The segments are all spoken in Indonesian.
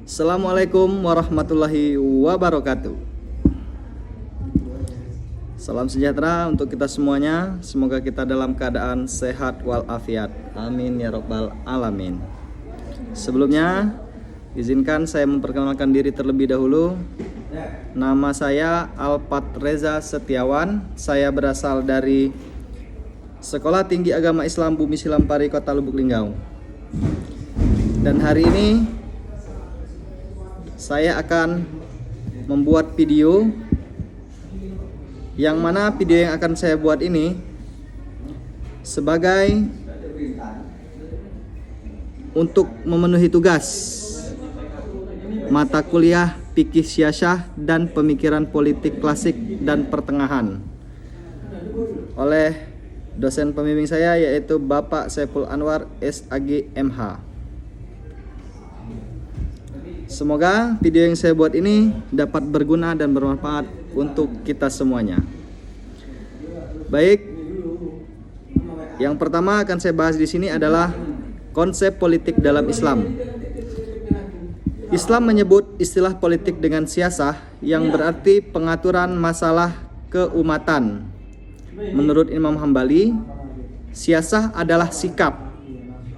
Assalamualaikum warahmatullahi wabarakatuh. Salam sejahtera untuk kita semuanya. Semoga kita dalam keadaan sehat walafiat. Amin ya rabbal alamin. Sebelumnya, izinkan saya memperkenalkan diri terlebih dahulu. Nama saya Alpat Reza Setiawan. Saya berasal dari Sekolah Tinggi Agama Islam Bumi Silampari, Kota Lubuk Linggau. Dan hari ini saya akan membuat video, yang mana video yang akan saya buat ini sebagai untuk memenuhi tugas mata kuliah Fikih Siyasah dan Pemikiran Politik Klasik dan Pertengahan oleh dosen pembimbing saya, yaitu Bapak Saiful Anwar SAG MH. Semoga video yang saya buat ini dapat berguna dan bermanfaat untuk kita semuanya. Baik, yang pertama akan saya bahas di sini adalah konsep politik dalam Islam. Islam menyebut istilah politik dengan siyasah, yang berarti pengaturan masalah keumatan. Menurut Imam Hambali, siyasah adalah sikap,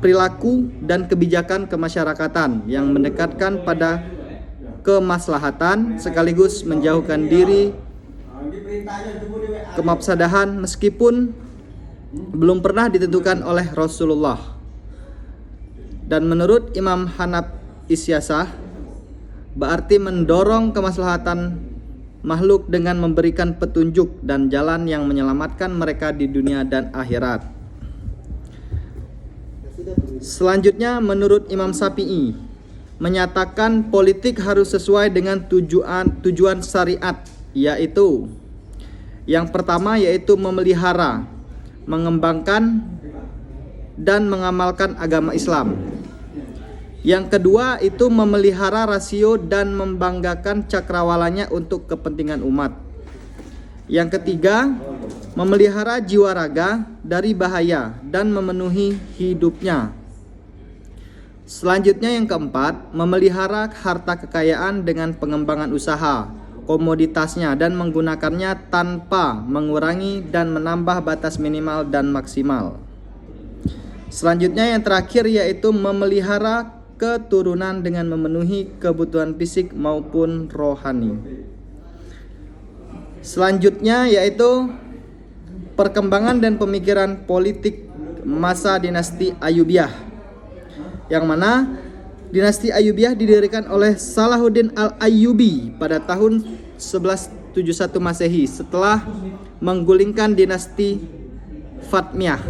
perilaku dan kebijakan kemasyarakatan yang mendekatkan pada kemaslahatan sekaligus menjauhkan diri kemafsadahan meskipun belum pernah ditentukan oleh Rasulullah. Dan menurut Imam Hanaf Isyasah, berarti mendorong kemaslahatan makhluk dengan memberikan petunjuk dan jalan yang menyelamatkan mereka di dunia dan akhirat. Selanjutnya, menurut Imam Syafi'i, menyatakan politik harus sesuai dengan tujuan syariat, yaitu yang pertama yaitu memelihara, mengembangkan dan mengamalkan agama Islam. Yang kedua itu memelihara rasio dan membanggakan cakrawalanya untuk kepentingan umat. Yang ketiga, memelihara jiwa raga dari bahaya dan memenuhi hidupnya. Selanjutnya yang keempat, memelihara harta kekayaan dengan pengembangan usaha, komoditasnya dan menggunakannya tanpa mengurangi dan menambah batas minimal dan maksimal. Selanjutnya yang terakhir yaitu memelihara keturunan dengan memenuhi kebutuhan fisik maupun rohani. Selanjutnya yaitu perkembangan dan pemikiran politik masa dinasti Ayyubiyah, yang mana dinasti Ayyubiyah didirikan oleh Salahuddin Al-Ayyubi pada tahun 1171 Masehi setelah menggulingkan dinasti Fatimiyah.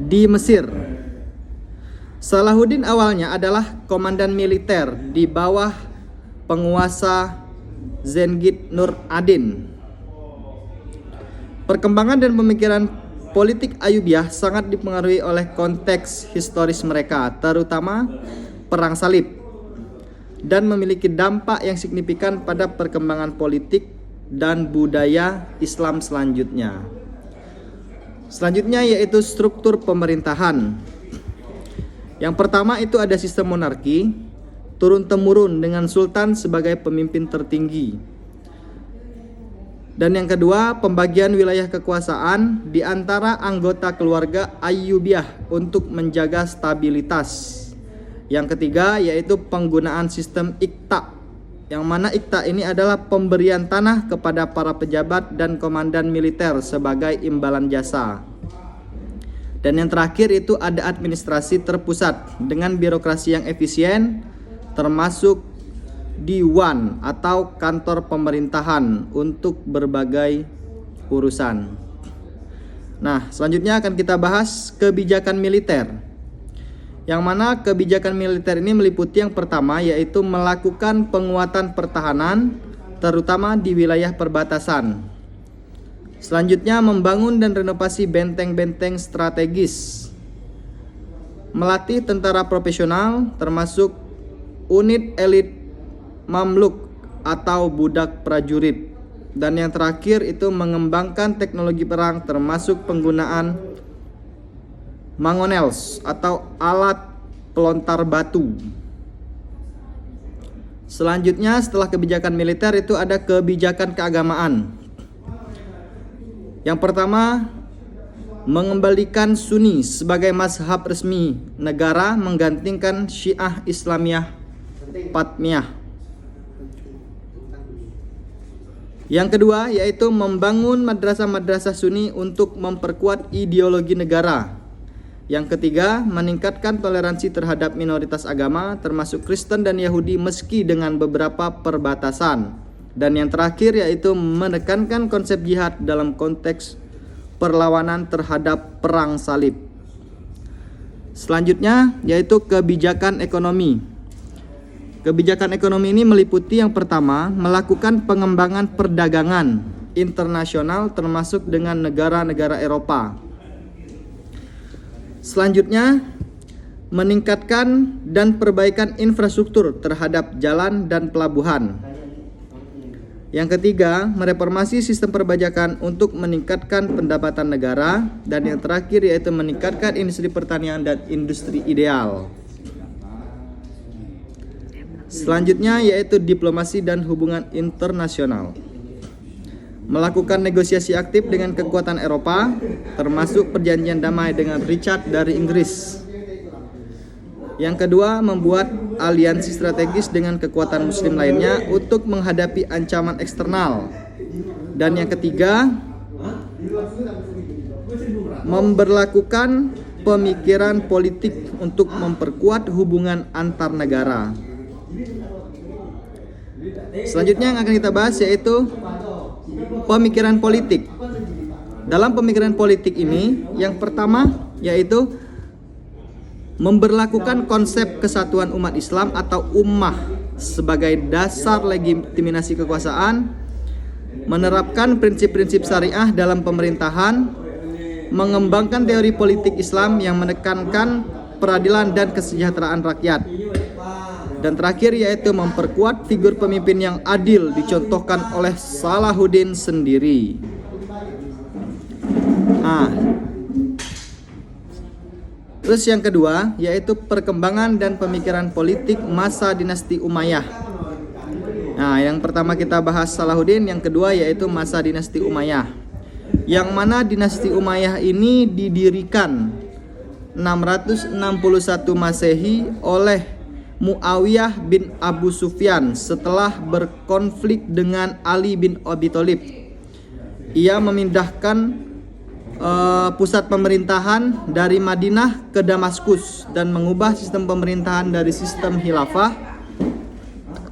Di Mesir, Salahuddin awalnya adalah komandan militer di bawah penguasa Zengid Nur Adin. Perkembangan dan pemikiran politik Ayyubiyah sangat dipengaruhi oleh konteks historis mereka, terutama Perang Salib, dan memiliki dampak yang signifikan pada perkembangan politik dan budaya Islam selanjutnya. Selanjutnya yaitu struktur pemerintahan. Yang pertama itu ada sistem monarki, turun-temurun dengan sultan sebagai pemimpin tertinggi. Dan yang kedua, pembagian wilayah kekuasaan di antara anggota keluarga Ayyubiyah untuk menjaga stabilitas. Yang ketiga yaitu penggunaan sistem ikta, yang mana ikta ini adalah pemberian tanah kepada para pejabat dan komandan militer sebagai imbalan jasa. Dan yang terakhir itu ada administrasi terpusat dengan birokrasi yang efisien, termasuk Diwan atau kantor pemerintahan untuk berbagai urusan. Nah, selanjutnya akan kita bahas kebijakan militer, yang mana kebijakan militer ini meliputi yang pertama yaitu melakukan penguatan pertahanan terutama di wilayah perbatasan. Selanjutnya membangun dan renovasi benteng-benteng strategis, melatih tentara profesional termasuk unit elit Mamluk atau budak prajurit. Dan yang terakhir itu mengembangkan teknologi perang termasuk penggunaan mangonels atau alat pelontar batu. Selanjutnya setelah kebijakan militer itu ada kebijakan keagamaan. Yang pertama, mengembalikan Sunni sebagai mazhab resmi negara, menggantikan Syiah Islamiyah Fatmiyah. Yang kedua yaitu membangun madrasah-madrasah Sunni untuk memperkuat ideologi negara. Yang ketiga, meningkatkan toleransi terhadap minoritas agama termasuk Kristen dan Yahudi meski dengan beberapa perbatasan. Dan yang terakhir yaitu menekankan konsep jihad dalam konteks perlawanan terhadap perang salib. Selanjutnya yaitu kebijakan ekonomi. Kebijakan ekonomi ini meliputi yang pertama, melakukan pengembangan perdagangan internasional termasuk dengan negara-negara Eropa. Selanjutnya, meningkatkan dan perbaikan infrastruktur terhadap jalan dan pelabuhan. Yang ketiga, mereformasi sistem perpajakan untuk meningkatkan pendapatan negara. Dan yang terakhir yaitu meningkatkan industri pertanian dan industri ideal. Selanjutnya yaitu diplomasi dan hubungan internasional. Melakukan negosiasi aktif dengan kekuatan Eropa, termasuk perjanjian damai dengan Richard dari Inggris. Yang kedua, membuat aliansi strategis dengan kekuatan muslim lainnya untuk menghadapi ancaman eksternal. Dan yang ketiga, memberlakukan pemikiran politik untuk memperkuat hubungan antar negara. Selanjutnya yang akan kita bahas yaitu pemikiran politik. Dalam pemikiran politik ini, yang pertama yaitu memberlakukan konsep kesatuan umat Islam atau ummah sebagai dasar legitimasi kekuasaan, menerapkan prinsip-prinsip syariah dalam pemerintahan, mengembangkan teori politik Islam yang menekankan peradilan dan kesejahteraan rakyat. Dan terakhir yaitu memperkuat figur pemimpin yang adil dicontohkan oleh Salahuddin sendiri. Terus yang kedua yaitu perkembangan dan pemikiran politik masa dinasti Umayyah. Nah, yang pertama kita bahas Salahuddin, yang kedua yaitu masa dinasti Umayyah. Yang mana dinasti Umayyah ini didirikan 661 Masehi oleh Muawiyah bin Abu Sufyan setelah berkonflik dengan Ali bin Abi Thalib. Ia memindahkan pusat pemerintahan dari Madinah ke Damaskus dan mengubah sistem pemerintahan dari sistem khilafah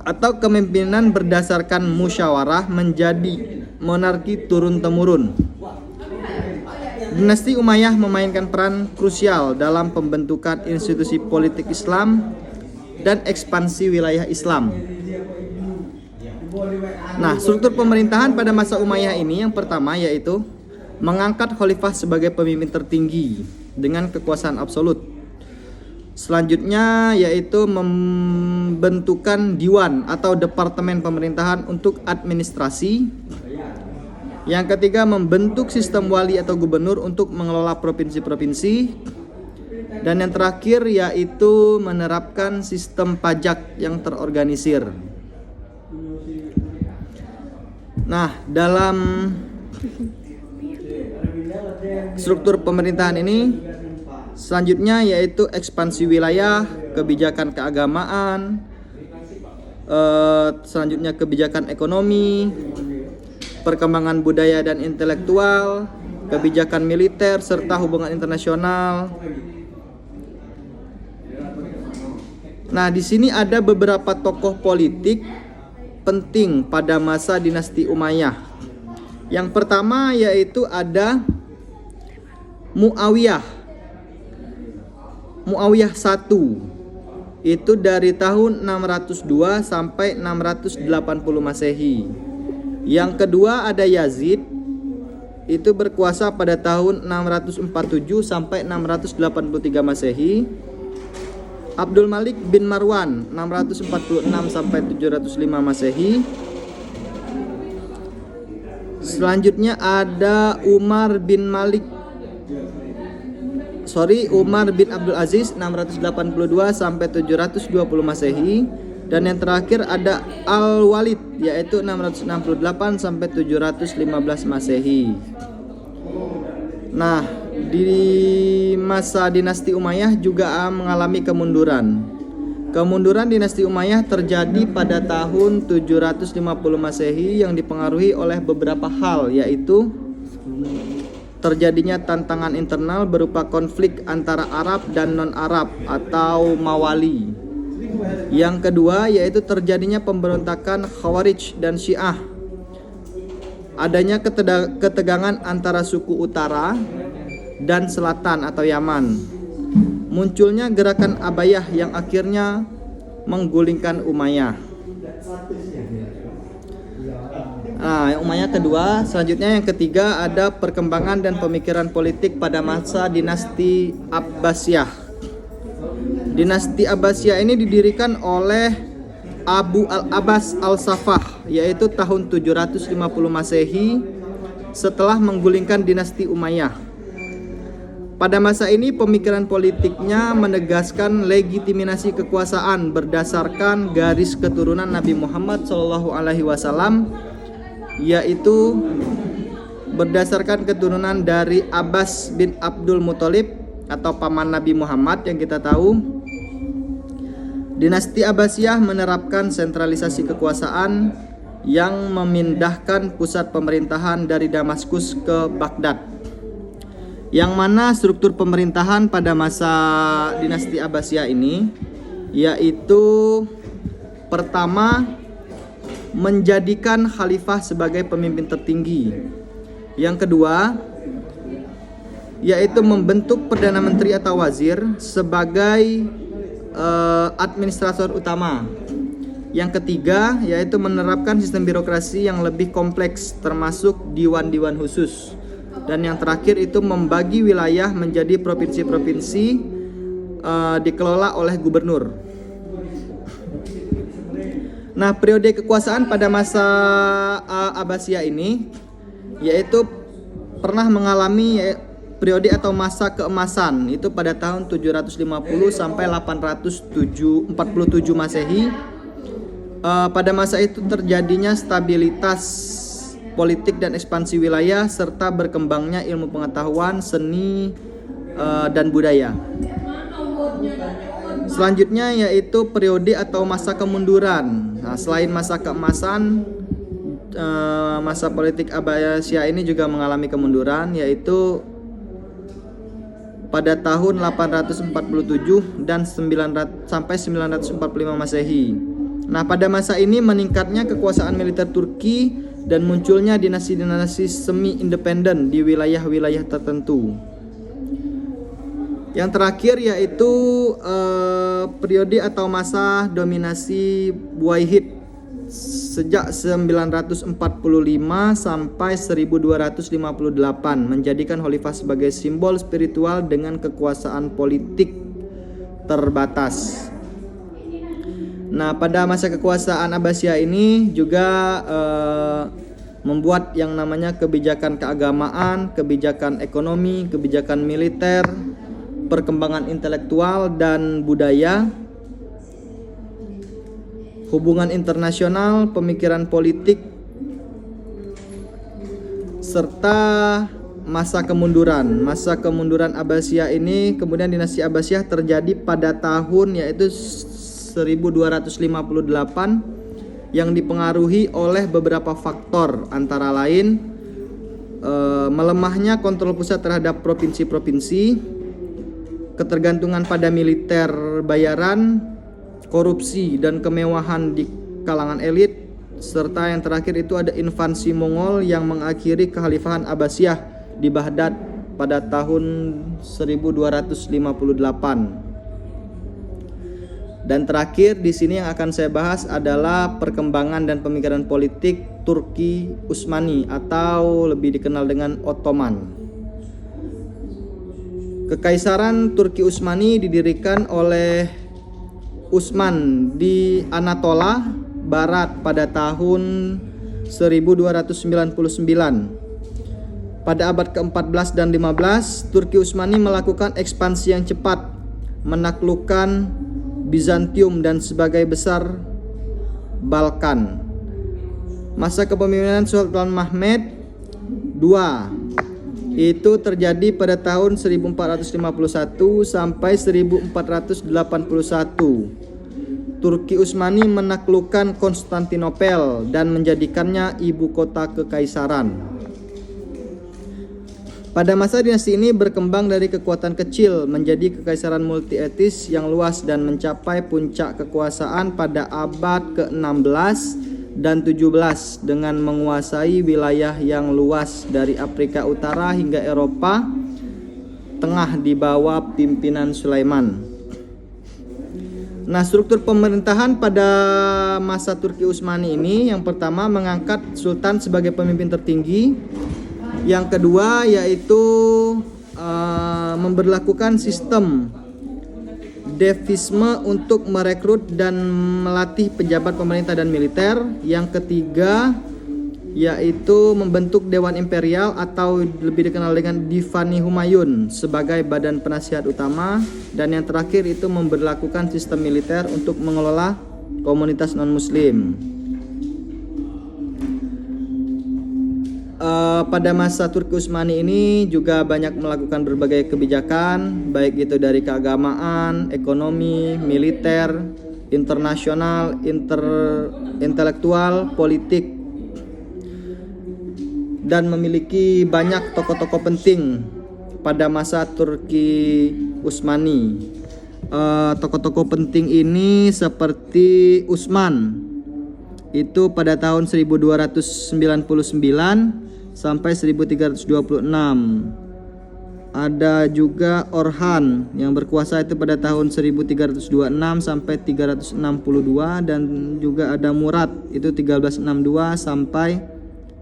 atau kepemimpinan berdasarkan musyawarah menjadi monarki turun-temurun. Dinasti Umayyah memainkan peran krusial dalam pembentukan institusi politik Islam dan ekspansi wilayah Islam. Nah, struktur pemerintahan pada masa Umayyah ini yang pertama yaitu mengangkat khalifah sebagai pemimpin tertinggi dengan kekuasaan absolut. Selanjutnya yaitu membentukan diwan atau departemen pemerintahan untuk administrasi. Yang ketiga membentuk sistem wali atau gubernur untuk mengelola provinsi-provinsi. Dan yang terakhir yaitu menerapkan sistem pajak yang terorganisir. Nah, dalam struktur pemerintahan ini selanjutnya yaitu ekspansi wilayah, kebijakan keagamaan, selanjutnya kebijakan ekonomi, perkembangan budaya dan intelektual, kebijakan militer serta hubungan internasional. Nah, di sini ada beberapa tokoh politik penting pada masa dinasti Umayyah. Yang pertama yaitu ada Muawiyah I. Itu dari tahun 602 sampai 680 Masehi. Yang kedua ada Yazid. Itu berkuasa pada tahun 647 sampai 683 Masehi. Abdul Malik bin Marwan 646 sampai 705 Masehi. Selanjutnya ada Umar bin Malik Umar bin Abdul Aziz 682 sampai 720 Masehi, dan yang terakhir ada Al-Walid yaitu 668 sampai 715 Masehi. Nah, di masa dinasti Umayyah juga mengalami kemunduran. Kemunduran dinasti Umayyah terjadi pada tahun 750 Masehi yang dipengaruhi oleh beberapa hal, yaitu terjadinya tantangan internal berupa konflik antara Arab dan non-Arab atau Mawali. Yang kedua yaitu terjadinya pemberontakan Khawarij dan Syiah. Adanya ketegangan antara suku utara dan selatan atau Yaman. Munculnya gerakan Abayah yang akhirnya menggulingkan Umayyah. Nah, yang Umayyah kedua. Selanjutnya yang ketiga ada perkembangan dan pemikiran politik pada masa dinasti Abbasiyah. Dinasti Abbasiyah ini didirikan oleh Abu al-Abbas al-Safah yaitu tahun 750 Masehi setelah menggulingkan dinasti Umayyah. Pada masa ini pemikiran politiknya menegaskan legitimasi kekuasaan berdasarkan garis keturunan Nabi Muhammad SAW, yaitu berdasarkan keturunan dari Abbas bin Abdul Muthalib atau paman Nabi Muhammad yang kita tahu. Dinasti Abbasiyah menerapkan sentralisasi kekuasaan yang memindahkan pusat pemerintahan dari Damaskus ke Baghdad. Yang mana struktur pemerintahan pada masa dinasti Abbasiyah ini yaitu pertama menjadikan khalifah sebagai pemimpin tertinggi. Yang kedua yaitu membentuk perdana menteri atau wazir sebagai administrator utama. Yang ketiga yaitu menerapkan sistem birokrasi yang lebih kompleks termasuk diwan-diwan khusus. Dan yang terakhir itu membagi wilayah menjadi provinsi-provinsi dikelola oleh gubernur. Nah, periode kekuasaan pada masa Abbasiyah ini yaitu pernah mengalami periode atau masa keemasan itu pada tahun 750 sampai 847 Masehi. Pada masa itu terjadinya stabilitas politik dan ekspansi wilayah serta berkembangnya ilmu pengetahuan, seni dan budaya. Selanjutnya yaitu periode atau masa kemunduran. Nah, selain masa keemasan, masa politik Abbasiyah ini juga mengalami kemunduran yaitu pada tahun 847 dan 900 sampai 945 Masehi. Nah, pada masa ini meningkatnya kekuasaan militer Turki dan munculnya dinasti-dinasti semi-independen di wilayah-wilayah tertentu. Yang terakhir yaitu periode atau masa dominasi Buwayhid sejak 945 sampai 1258 menjadikan khalifah sebagai simbol spiritual dengan kekuasaan politik terbatas. Nah, pada masa kekuasaan Abbasiyah ini juga membuat yang namanya kebijakan keagamaan, kebijakan ekonomi, kebijakan militer, perkembangan intelektual dan budaya, hubungan internasional, pemikiran politik, serta masa kemunduran. Masa kemunduran Abbasiyah ini, kemudian dinasti Abbasiyah terjadi pada tahun yaitu 1258 yang dipengaruhi oleh beberapa faktor, antara lain melemahnya kontrol pusat terhadap provinsi-provinsi, ketergantungan pada militer bayaran, korupsi dan kemewahan di kalangan elit, serta yang terakhir itu ada invasi Mongol yang mengakhiri kekhalifahan Abbasiyah di Baghdad pada tahun 1258. Dan terakhir di sini yang akan saya bahas adalah perkembangan dan pemikiran politik Turki Utsmani atau lebih dikenal dengan Ottoman. Kekaisaran Turki Utsmani didirikan oleh Utsman di Anatolia Barat pada tahun 1299. Pada abad ke-14 dan 15, Turki Utsmani melakukan ekspansi yang cepat, menaklukkan Bizantium dan sebagai besar Balkan. Masa kepemimpinan Sultan Mehmed II itu terjadi pada tahun 1451 sampai 1481. Turki Utsmani menaklukkan Konstantinopel dan menjadikannya ibu kota kekaisaran. Pada masa dinasti ini berkembang dari kekuatan kecil menjadi kekaisaran multi-etnis yang luas dan mencapai puncak kekuasaan pada abad ke-16 dan 17 dengan menguasai wilayah yang luas dari Afrika Utara hingga Eropa Tengah di bawah pimpinan Sulaiman. Nah, struktur pemerintahan pada masa Turki Utsmani ini yang pertama mengangkat sultan sebagai pemimpin tertinggi. Yang kedua yaitu memberlakukan sistem devisme untuk merekrut dan melatih pejabat pemerintah dan militer. Yang ketiga yaitu membentuk Dewan Imperial atau lebih dikenal dengan Divani Humayun sebagai badan penasihat utama. Dan yang terakhir itu memberlakukan sistem militer untuk mengelola komunitas non-muslim. Pada masa Turki Utsmani ini juga banyak melakukan berbagai kebijakan, baik itu dari keagamaan, ekonomi, militer, internasional, intelektual, politik, dan memiliki banyak tokoh-tokoh penting pada masa Turki Utsmani. Tokoh-tokoh penting ini seperti Utsman itu pada tahun 1299 sampai 1326. Ada juga Orhan yang berkuasa itu pada tahun 1326 sampai 362, dan juga ada Murad itu 1362 sampai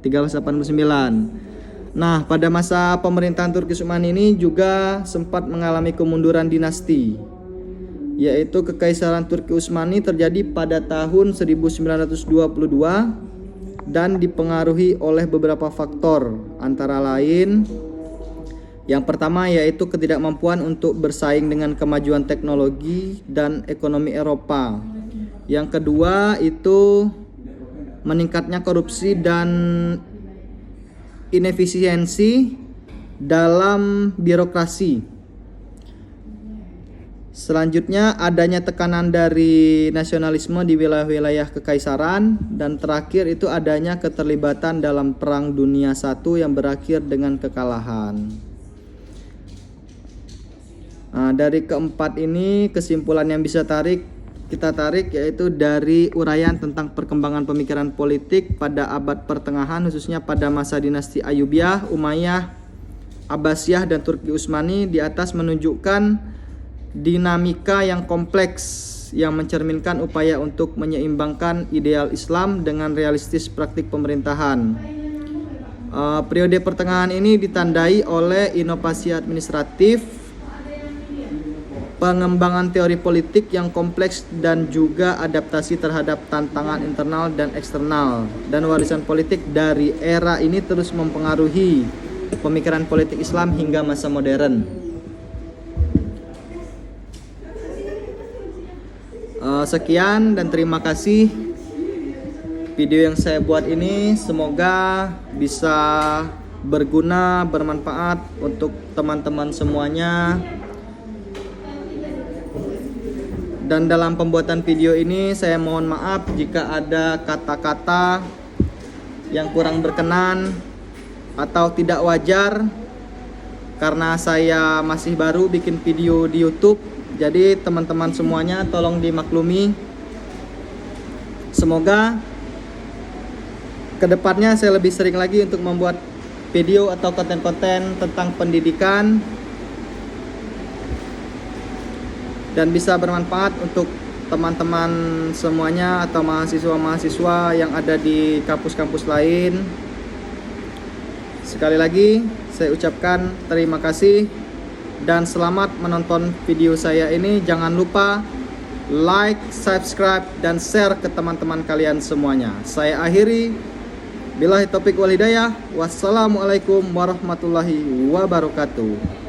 1389. Nah, pada masa pemerintahan Turki Utsmani ini juga sempat mengalami kemunduran dinasti, yaitu Kekaisaran Turki Utsmani terjadi pada tahun 1922 dan dipengaruhi oleh beberapa faktor, antara lain yang pertama yaitu ketidakmampuan untuk bersaing dengan kemajuan teknologi dan ekonomi Eropa. Yang kedua itu meningkatnya korupsi dan inefisiensi dalam birokrasi. Selanjutnya adanya tekanan dari nasionalisme di wilayah-wilayah kekaisaran, dan terakhir itu adanya keterlibatan dalam Perang Dunia I yang berakhir dengan kekalahan. Nah, dari keempat ini kesimpulan yang bisa kita tarik yaitu dari uraian tentang perkembangan pemikiran politik pada abad pertengahan, khususnya pada masa dinasti Ayyubiyah, Umayyah, Abbasiyah, dan Turki Utsmani di atas menunjukkan dinamika yang kompleks yang mencerminkan upaya untuk menyeimbangkan ideal Islam dengan realistis praktik pemerintahan. Periode pertengahan ini ditandai oleh inovasi administratif, pengembangan teori politik yang kompleks, dan juga adaptasi terhadap tantangan internal dan eksternal. Dan warisan politik dari era ini terus mempengaruhi pemikiran politik Islam hingga masa modern. Sekian dan terima kasih video yang saya buat ini. Semoga bisa berguna, bermanfaat untuk teman-teman semuanya. Dan dalam pembuatan video ini saya mohon maaf jika ada kata-kata yang kurang berkenan atau tidak wajar, karena saya masih baru bikin video di YouTube. Jadi teman-teman semuanya tolong dimaklumi. Semoga kedepannya saya lebih sering lagi untuk membuat video atau konten-konten tentang pendidikan dan bisa bermanfaat untuk teman-teman semuanya atau mahasiswa-mahasiswa yang ada di kampus-kampus lain. Sekali lagi saya ucapkan terima kasih dan selamat menonton video saya ini. Jangan lupa like, subscribe, dan share ke teman-teman kalian semuanya. Saya akhiri. Billahi taufik wal hidayah. Wassalamualaikum warahmatullahi wabarakatuh.